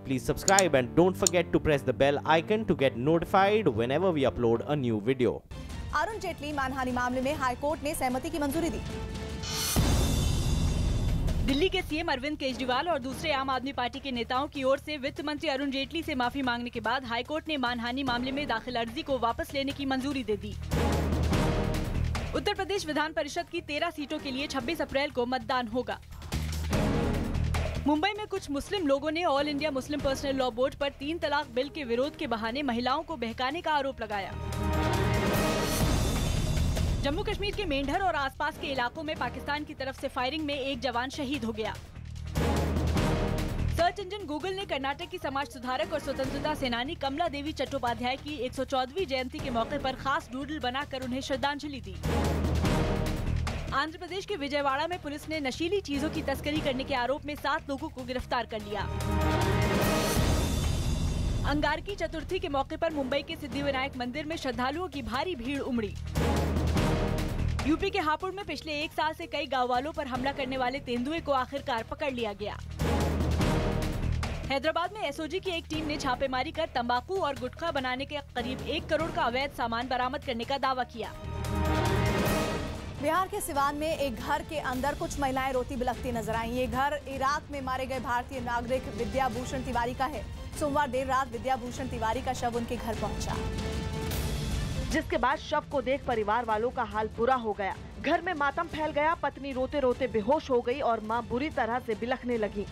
please subscribe and don't forget to press the bell icon to get notified whenever we upload a new video. Arun Jaitley मानहानि मामले में high court ने सहमति की मंजूरी दी। दिल्ली के सीएम अरविंद केजरीवाल और दूसरे आम आदमी पार्टी के नेताओं की ओर से वित्त मंत्री अरुण जेटली से माफी मांगने के बाद हाईकोर्ट ने मानहानि मामले में दाखिल अर्जी को वापस लेने की मंजूरी दे दी। उत्तर प्रदेश विधान परिषद की 13 सीटों के लिए 26 अप्रैल को मतदान होगा। मुंबई में कुछ मुस्लिम लोगों ने all India Muslim personal law board पर 3 तलाक बिल के विरोध के बहाने महिलाओं को बहकाने का आरोप लगाया। जम्मू कश्मीर के मेंढर और आसपास के इलाकों में पाकिस्तान की तरफ से फायरिंग में एक जवान शहीद हो गया। सर्च इंजन गूगल ने कर्नाटक की समाज सुधारक और स्वतंत्रता सेनानी कमला देवी चट्टोपाध्याय की 114वीं जयंती के मौके पर खास डूडल बनाकर उन्हें श्रद्धांजलि दी। आंध्र प्रदेश के विजयवाड़ा में पुलिस ने नशीली चीजों की तस्करी करने के आरोप में 7 लोगों को गिरफ्तार कर लिया। अंगारकी चतुर्थी के मौके पर मुंबई के सिद्धिविनायक मंदिर में श्रद्धालुओं की भारी भीड़ उमड़ी। यूपी के हापुड़ में पिछले 1 साल से कई गाँव वालों पर हमला करने वाले तेंदुए को आखिरकार पकड़ लिया गया। हैदराबाद में एसओजी की एक टीम ने छापेमारी कर तंबाकू और गुटखा बनाने के करीब 1 करोड़ का अवैध सामान बरामद करने का दावा किया। बिहार के सिवान में एक घर के अंदर कुछ महिलाएं रोती बिलखती नजर आईं। ये घर इराक में मारे गए भारतीय नागरिक विद्याभूषण तिवारी का है। सोमवार देर रात विद्याभूषण तिवारी का शव उनके घर पहुंचा, जिसके बाद शव को देख परिवार वालों का हाल बुरा हो गया। घर में मातम फैल गया। पत्नी रोते रोते बेहोश हो गई और मां बुरी तरह से बिलखने लगी।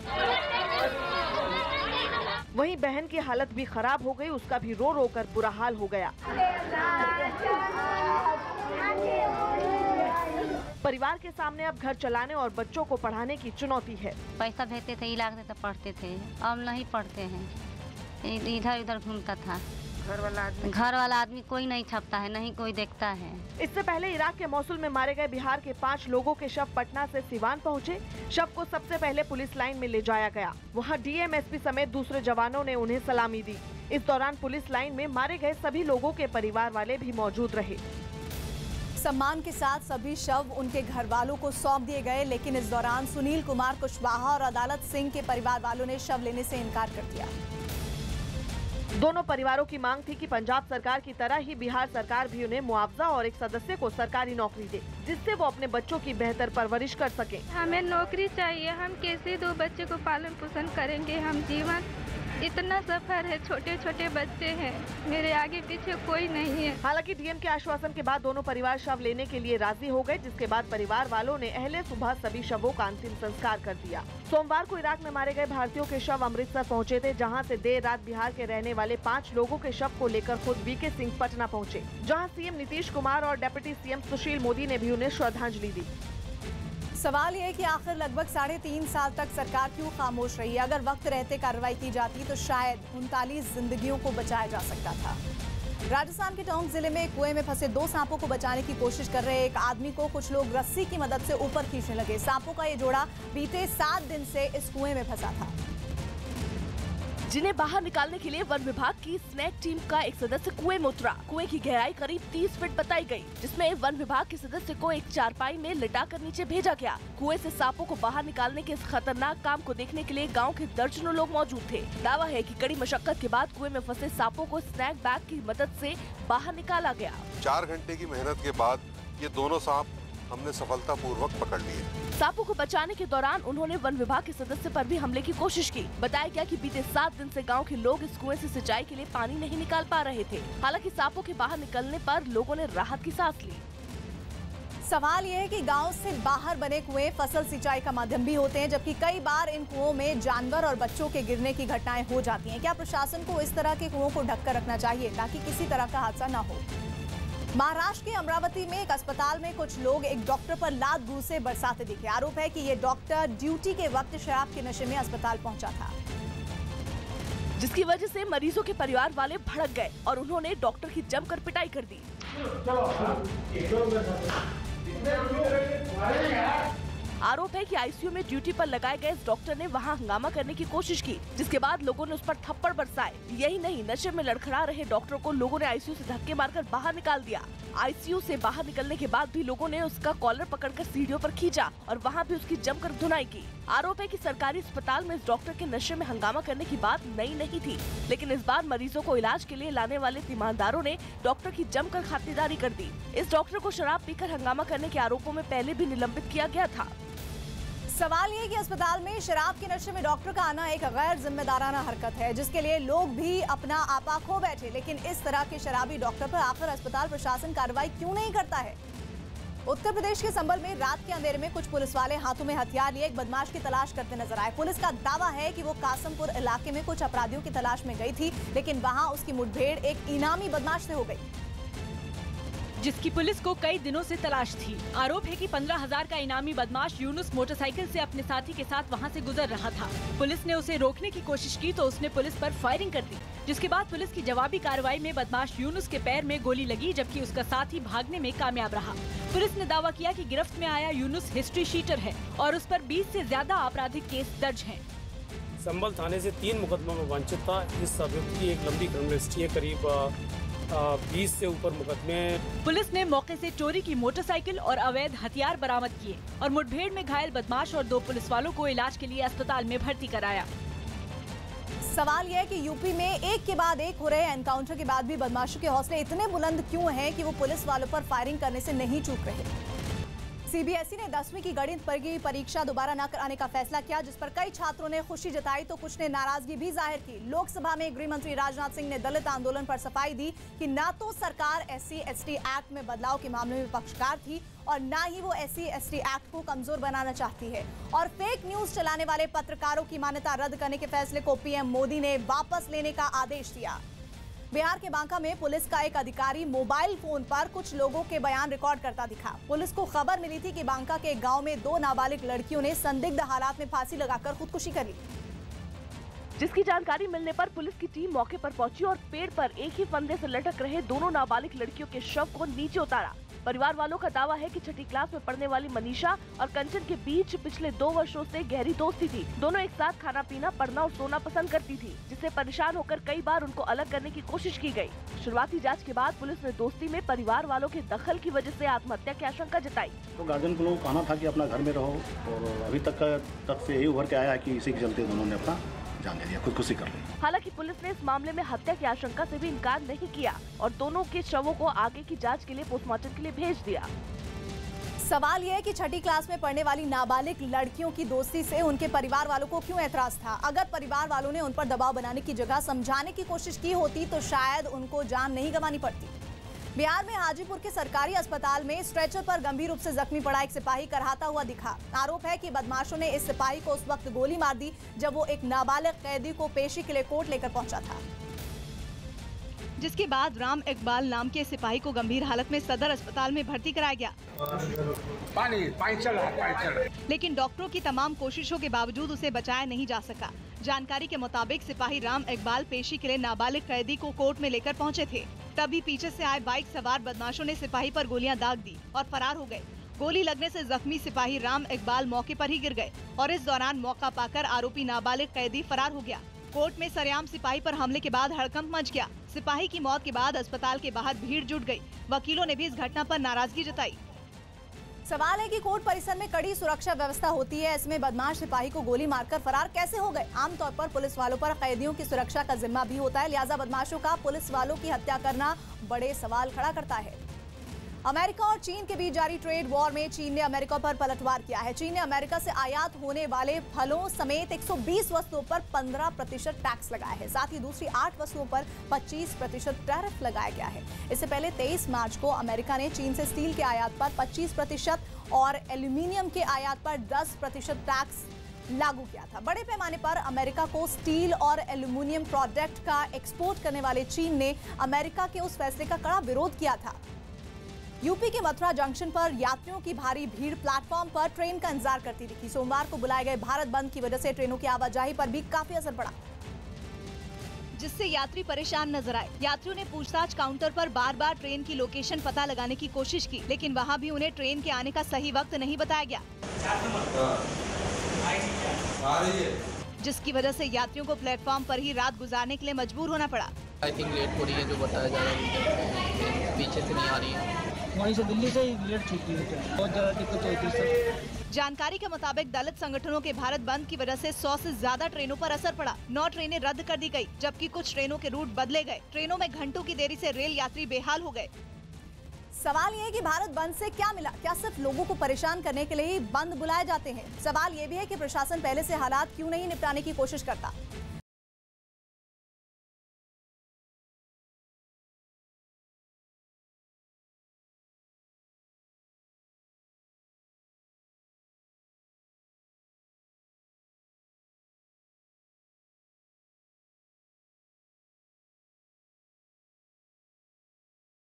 वहीं बहन की हालत भी खराब हो गई। उसका भी रो रो कर बुरा हाल हो गया। परिवार के सामने अब घर चलाने और बच्चों को पढ़ाने की चुनौती है। पैसा भेजते थे, इलाज देते पढ़ते थे, अब नहीं पढ़ते हैं, इधर उधर घूमता था। घर वाला आदमी कोई नहीं छपता है, नहीं कोई देखता है। इससे पहले इराक के मौसुल में मारे गए बिहार के 5 लोगों के शव पटना से सिवान पहुंचे। शव को सबसे पहले पुलिस लाइन में ले जाया गया। वहां डीएम, एसपी समेत दूसरे जवानों ने उन्हें सलामी दी। इस दौरान पुलिस लाइन में मारे गए सभी लोगों के परिवार वाले भी मौजूद रहे। सम्मान के साथ सभी शव उनके घर वालों को सौंप दिए गए, लेकिन इस दौरान सुनील कुमार कुशवाहा और अदालत सिंह के परिवार वालों ने शव लेने से इनकार कर दिया। दोनों परिवारों की मांग थी कि पंजाब सरकार की तरह ही बिहार सरकार भी उन्हें मुआवजा और एक सदस्य को सरकारी नौकरी दे, जिससे वो अपने बच्चों की बेहतर परवरिश कर सकें। हमें नौकरी चाहिए। हम कैसे 2 बच्चे को पालन पोषण करेंगे? हम जीवन इतना सफर है, छोटे छोटे बच्चे हैं, मेरे आगे पीछे कोई नहीं है। हालांकि डीएम के आश्वासन के बाद दोनों परिवार शव लेने के लिए राजी हो गए, जिसके बाद परिवार वालों ने अहले सुबह सभी शवों का अंतिम संस्कार कर दिया। सोमवार को इराक में मारे गए भारतीयों के शव अमृतसर पहुंचे थे, जहां से देर रात बिहार के रहने वाले 5 लोगों के शव को लेकर खुद वीके सिंह पटना पहुंचे, जहां सीएम नीतीश कुमार और डिप्टी सीएम सुशील मोदी ने भी उन्हें श्रद्धांजलि दी। सवाल ये है कि आखिर लगभग 3.5 साल तक सरकार क्यों खामोश रही? अगर वक्त रहते कार्रवाई की जाती तो शायद 39 जिंदगियों को बचाया जा सकता था। राजस्थान के टोंक जिले में कुएं में फंसे 2 सांपों को बचाने की कोशिश कर रहे एक आदमी को कुछ लोग रस्सी की मदद से ऊपर खींचने लगे। सांपों का ये जोड़ा बीते 7 दिन से इस कुएं में फंसा था, जिन्हें बाहर निकालने के लिए वन विभाग की स्नेक टीम का एक सदस्य कुएं में उतरा। कुएं की गहराई करीब 30 फीट बताई गई, जिसमें वन विभाग के सदस्य को एक चारपाई में लिटाकर नीचे भेजा गया। कुएं से सांपों को बाहर निकालने के इस खतरनाक काम को देखने के लिए गांव के दर्जनों लोग मौजूद थे। दावा है कि कड़ी मशक्कत के बाद कुएं में फंसे सांपों को स्नैक बैग की मदद से बाहर निकाला गया। 4 घंटे की मेहनत के बाद ये दोनों सांप हमने सफलतापूर्वक पकड़ लिए। सांपों को बचाने के दौरान उन्होंने वन विभाग के सदस्य पर भी हमले की कोशिश की। बताया गया कि बीते 7 दिन से गांव के लोग इस कुएं से सिंचाई के लिए पानी नहीं निकाल पा रहे थे। हालांकि सांपों के बाहर निकलने पर लोगों ने राहत की सांस ली। सवाल ये है कि गांव से बाहर बने कुएं फसल सिंचाई का माध्यम भी होते हैं, जबकि कई बार इन कुओं में जानवर और बच्चों के गिरने की घटनाएं हो जाती हैं। क्या प्रशासन को इस तरह के कुओं को ढककर रखना चाहिए ताकि किसी तरह का हादसा न हो? महाराष्ट्र के अमरावती में एक अस्पताल में कुछ लोग एक डॉक्टर पर लात घूस से बरसाते दिखे। आरोप है कि ये डॉक्टर ड्यूटी के वक्त शराब के नशे में अस्पताल पहुंचा था, जिसकी वजह से मरीजों के परिवार वाले भड़क गए और उन्होंने डॉक्टर की जमकर पिटाई कर दी। आरोप है कि आईसीयू में ड्यूटी पर लगाए गए इस डॉक्टर ने वहां हंगामा करने की कोशिश की, जिसके बाद लोगों ने उस पर थप्पड़ बरसाए। यही नहीं, नशे में लड़खड़ा रहे डॉक्टर को लोगों ने आईसीयू से धक्के मारकर बाहर निकाल दिया। आईसीयू से बाहर निकलने के बाद भी लोगों ने उसका कॉलर पकड़कर सीढ़ियों पर खींचा और वहां भी उसकी जमकर धुनाई की। आरोप है कि सरकारी अस्पताल में इस डॉक्टर के नशे में हंगामा करने की बात नई नहीं थी, लेकिन इस बार मरीजों को इलाज के लिए लाने वाले ईमानदारों ने डॉक्टर की जमकर खातिरदारी कर दी। इस डॉक्टर को शराब पीकर हंगामा करने के आरोपों में पहले भी निलंबित किया गया था। सवाल ये कि अस्पताल में शराब के नशे में डॉक्टर का आना एक गैर जिम्मेदाराना हरकत है, जिसके लिए लोग भी अपना आपा खो बैठे। लेकिन इस तरह के शराबी डॉक्टर पर आखिर अस्पताल प्रशासन कार्रवाई क्यों नहीं करता है? उत्तर प्रदेश के संभल में रात के अंधेरे में कुछ पुलिस वाले हाथों में हथियार लिए एक बदमाश की तलाश करते नजर आए। पुलिस का दावा है कि वो कासमपुर इलाके में कुछ अपराधियों की तलाश में गई थी, लेकिन वहां उसकी मुठभेड़ एक इनामी बदमाश से हो गई, जिसकी पुलिस को कई दिनों से तलाश थी। आरोप है कि 15,000 का इनामी बदमाश यूनुस मोटरसाइकिल से अपने साथी के साथ वहां से गुजर रहा था। पुलिस ने उसे रोकने की कोशिश की तो उसने पुलिस पर फायरिंग कर दी, जिसके बाद पुलिस की जवाबी कार्रवाई में बदमाश यूनुस के पैर में गोली लगी, जबकि उसका साथी भागने में कामयाब रहा। पुलिस ने दावा किया कि गिरफ्त में आया यूनुस हिस्ट्री शीटर है और उस पर 20 से ज्यादा आपराधिक केस दर्ज हैं। संभल थाने से 3 मुकदमा में वंचित था। इस अभियुक्त की एक लंबी क्रिमिनल हिस्ट्री है, करीब 20 से ऊपर मुकदमे। पुलिस ने मौके से चोरी की मोटरसाइकिल और अवैध हथियार बरामद किए और मुठभेड़ में घायल बदमाश और 2 पुलिस वालों को इलाज के लिए अस्पताल में भर्ती कराया। सवाल यह है कि यूपी में एक के बाद एक हो रहे एनकाउंटर के बाद भी बदमाशों के हौसले इतने बुलंद क्यों हैं कि वो पुलिस वालों पर फायरिंग करने से नहीं चूक रहे। सीबीएसई ने 10वीं की गणित की परीक्षा दोबारा न कराने का फैसला किया, जिस पर कई छात्रों ने खुशी जताई तो कुछ ने नाराजगी भी जाहिर की। लोकसभा में गृह मंत्री राजनाथ सिंह ने दलित आंदोलन पर सफाई दी कि न तो सरकार SC/ST एक्ट में बदलाव के मामले में पक्षकार थी और न ही वो SC/ST एक्ट को कमजोर बनाना चाहती है। और फेक न्यूज चलाने वाले पत्रकारों की मान्यता रद्द करने के फैसले को पीएम मोदी ने वापस लेने का आदेश दिया। बिहार के बांका में पुलिस का एक अधिकारी मोबाइल फोन पर कुछ लोगों के बयान रिकॉर्ड करता दिखा। पुलिस को खबर मिली थी कि बांका के एक गांव में 2 नाबालिग लड़कियों ने संदिग्ध हालात में फांसी लगाकर खुदकुशी कर ली, जिसकी जानकारी मिलने पर पुलिस की टीम मौके पर पहुंची और पेड़ पर एक ही फंदे से लटक रहे दोनों नाबालिग लड़कियों के शव को नीचे उतारा। परिवार वालों का दावा है कि 6ठी क्लास में पढ़ने वाली मनीषा और कंचन के बीच पिछले 2 वर्षों से गहरी दोस्ती थी। दोनों एक साथ खाना पीना, पढ़ना और सोना पसंद करती थी, जिससे परेशान होकर कई बार उनको अलग करने की कोशिश की गई। शुरुआती जांच के बाद पुलिस ने दोस्ती में परिवार वालों के दखल की वजह से आत्महत्या की आशंका जताई। तो गार्जियन को लोग कहना था कि अपना घर में रहो, और अभी तक से यही उभर के आया है कि इसी के चलते दोनों ने अपना जान दे दिया, खुदकुशी कर ली। हालांकि पुलिस ने इस मामले में हत्या की आशंका से भी इनकार नहीं किया और दोनों के शवों को आगे की जांच के लिए पोस्टमार्टम के लिए भेज दिया। सवाल यह है कि 6ठी क्लास में पढ़ने वाली नाबालिग लड़कियों की दोस्ती से उनके परिवार वालों को क्यों ऐतराज था। अगर परिवार वालों ने उन पर दबाव बनाने की जगह समझाने की कोशिश की होती तो शायद उनको जान नहीं गंवानी पड़ती। बिहार में हाजीपुर के सरकारी अस्पताल में स्ट्रेचर पर गंभीर रूप से जख्मी पड़ा एक सिपाही कराहता हुआ दिखा। आरोप है कि बदमाशों ने इस सिपाही को उस वक्त गोली मार दी जब वो एक नाबालिग कैदी को पेशी के लिए कोर्ट लेकर पहुंचा था, जिसके बाद राम इकबाल नाम के सिपाही को गंभीर हालत में सदर अस्पताल में भर्ती कराया गया। पानी चल रहा। लेकिन डॉक्टरों की तमाम कोशिशों के बावजूद उसे बचाया नहीं जा सका। जानकारी के मुताबिक सिपाही राम इकबाल पेशी के लिए नाबालिग कैदी को कोर्ट में लेकर पहुंचे थे, तभी पीछे से आए बाइक सवार बदमाशों ने सिपाही पर गोलियां दाग दी और फरार हो गए। गोली लगने से जख्मी सिपाही राम इकबाल मौके पर ही गिर गए और इस दौरान मौका पाकर आरोपी नाबालिग कैदी फरार हो गया। कोर्ट में सरेआम सिपाही पर हमले के बाद हड़कंप मच गया। सिपाही की मौत के बाद अस्पताल के बाहर भीड़ जुट गई। वकीलों ने भी इस घटना पर नाराजगी जताई। सवाल है कि कोर्ट परिसर में कड़ी सुरक्षा व्यवस्था होती है, इसमें बदमाश सिपाही को गोली मारकर फरार कैसे हो गए। आमतौर पर पुलिस वालों पर कैदियों की सुरक्षा का जिम्मा भी होता है, लिहाजा बदमाशों का पुलिस वालों की हत्या करना बड़े सवाल खड़ा करता है। अमेरिका और चीन के बीच जारी ट्रेड वॉर में चीन ने अमेरिका पर पलटवार किया है। चीन ने अमेरिका से आयात होने वाले फलों समेत 120 वस्तुओं पर 15% टैक्स लगाया है। साथ ही दूसरी 8 वस्तुओं पर 25% टैरिफ लगाया गया है। इससे पहले 23 मार्च को अमेरिका ने चीन से स्टील के आयात पर 25% और एल्यूमिनियम के आयात पर 10% टैक्स लागू किया था। बड़े पैमाने पर अमेरिका को स्टील और एल्यूमिनियम प्रोडक्ट का एक्सपोर्ट करने वाले चीन ने अमेरिका के उस फैसले का कड़ा विरोध किया था। यूपी के मथुरा जंक्शन पर यात्रियों की भारी भीड़ प्लेटफॉर्म पर ट्रेन का इंतजार करती दिखी। सोमवार को बुलाए गए भारत बंद की वजह से ट्रेनों की आवाजाही पर भी काफी असर पड़ा, जिससे यात्री परेशान नजर आए। यात्रियों ने पूछताछ काउंटर पर बार बार ट्रेन की लोकेशन पता लगाने की कोशिश की, लेकिन वहां भी उन्हें ट्रेन के आने का सही वक्त नहीं बताया गया, जिसकी वजह से यात्रियों को प्लेटफॉर्म पर ही रात गुजारने के लिए मजबूर होना पड़ा। आई थिंक लेट हो रही है, जो बताया जा रहा है पीछे से नहीं आ रही है। वहीं से दिल्ली से ही लेट छूटती है ट्रेन, बहुत ज़्यादा दिक्कत होती है सर। जानकारी के मुताबिक दलित संगठनों के भारत बंद की वजह से 100 से ज्यादा ट्रेनों पर असर पड़ा। 9 ट्रेनें रद्द कर दी गई, जबकि कुछ ट्रेनों के रूट बदले गए। ट्रेनों में घंटों की देरी से रेल यात्री बेहाल हो गए। सवाल ये है कि भारत बंद से क्या मिला? क्या सिर्फ लोगों को परेशान करने के लिए ही बंद बुलाए जाते हैं? सवाल ये भी है कि प्रशासन पहले से हालात क्यों नहीं निपटाने की कोशिश करता?